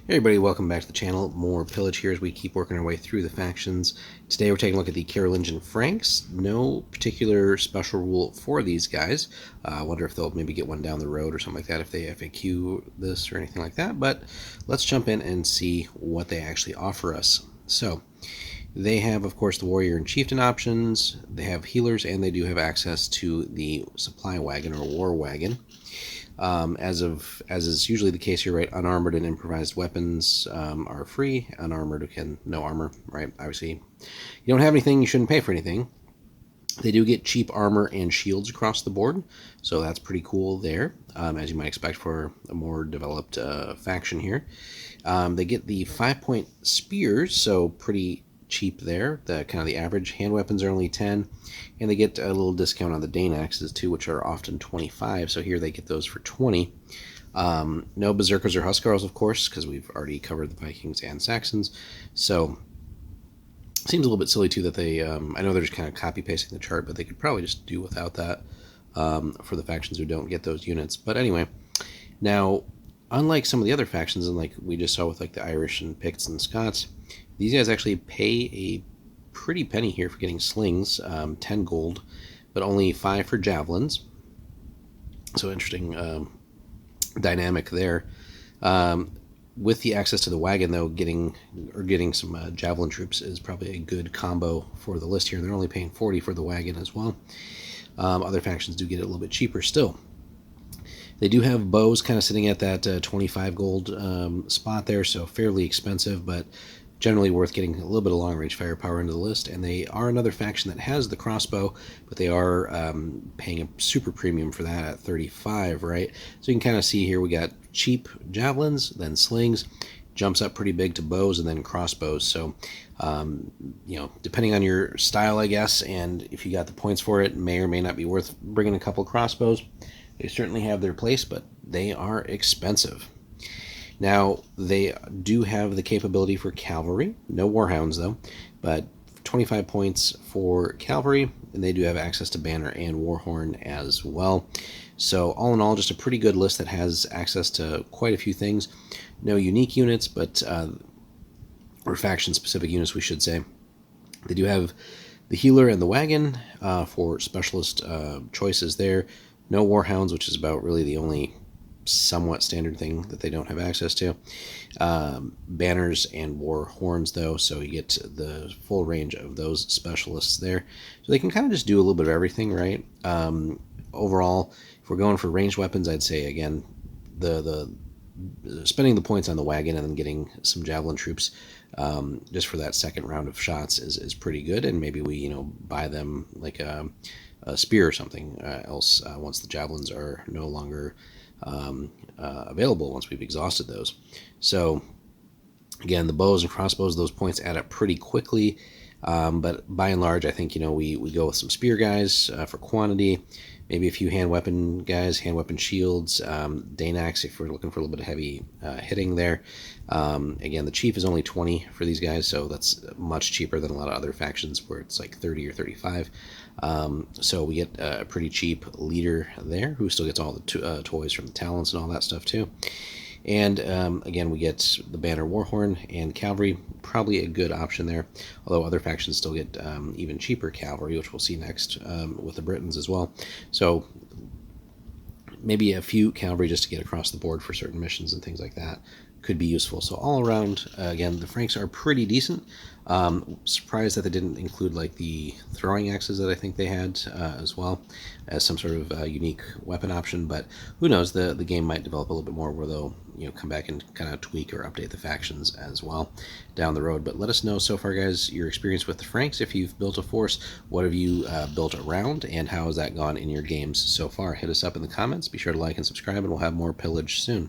Hey everybody, welcome back to the channel. More Pillage here as we keep working our way through the factions. Today we're taking a look at the Carolingian Franks. No particular special rule for these guys. I wonder if they'll maybe get one down the road or something like that if they FAQ this or anything like that. But let's jump in and see what they actually offer us. So they have, of course, the warrior and chieftain options. They have healers, and they do have access to the supply wagon or war wagon. As is usually the case here, right? Unarmored and improvised weapons are free. Unarmored, again, no armor, right? Obviously, you don't have anything, you shouldn't pay for anything. They do get cheap armor and shields across the board, so that's pretty cool there, as you might expect for a more developed faction here. They get the 5-point spears, so pretty cheap there. The kind of the average hand weapons are only 10, and they get a little discount on the Dane axes too, which are often 25. So here they get those for 20. No berserkers or huskars, of course, because we've already covered the Vikings and Saxons. So seems a little bit silly too that they. I know they're just kind of copy pasting the chart, but they could probably just do without that for the factions who don't get those units. But anyway, now unlike some of the other factions, and like we just saw with like the Irish and Picts and Scots, these guys actually pay a pretty penny here for getting slings, 10 gold, but only 5 for javelins. So interesting dynamic there. With the access to the wagon, though, getting some javelin troops is probably a good combo for the list here. They're only paying 40 for the wagon as well. Other factions do get it a little bit cheaper still. They do have bows kind of sitting at that 25 gold spot there, so fairly expensive, but generally worth getting a little bit of long-range firepower into the list. And they are another faction that has the crossbow, but they are paying a super premium for that at 35, right? So you can kind of see here we got cheap javelins, then slings, jumps up pretty big to bows, and then crossbows. So, you know, depending on your style, I guess, and if you got the points for it, may or may not be worth bringing a couple crossbows. They certainly have their place, but they are expensive. Now, they do have the capability for cavalry. No warhounds, though, but 25 points for cavalry, and they do have access to banner and warhorn as well. So all in all, just a pretty good list that has access to quite a few things. No unique units, but or faction-specific units, we should say. They do have the healer and the wagon for specialist choices there. No warhounds, which is about really the only somewhat standard thing that they don't have access to. Banners and war horns, though, so you get the full range of those specialists there. So they can kind of just do a little bit of everything, right? Overall, if we're going for ranged weapons, I'd say, again, the spending the points on the wagon and then getting some javelin troops just for that second round of shots is pretty good, and maybe we, buy them like a spear or something else once the javelins are no longer available, once we've exhausted those. So again, the bows and crossbows, those points add up pretty quickly, but by and large, I think we go with some spear guys for quantity, maybe a few hand weapon guys, hand weapon shields, Dane axe if we're looking for a little bit of heavy hitting there. Again, the chief is only 20 for these guys, so that's much cheaper than a lot of other factions where it's like 30 or 35. So we get a pretty cheap leader there who still gets all the toys from the talents and all that stuff too. And again, we get the banner warhorn and cavalry, probably a good option there, although other factions still get even cheaper cavalry, which we'll see next with the Britons as well. So maybe a few cavalry just to get across the board for certain missions and things like that could be useful. So all around, again, the Franks are pretty decent. Surprised that they didn't include like the throwing axes that I think they had as well as some sort of unique weapon option, but who knows, the game might develop a little bit more where they'll come back and kind of tweak or update the factions as well down the road. But let us know so far, guys, your experience with the Franks. If you've built a force, what have you built around, and how has that gone in your games so far? Hit us up in the comments. Be sure to like and subscribe, and we'll have more Pillage soon.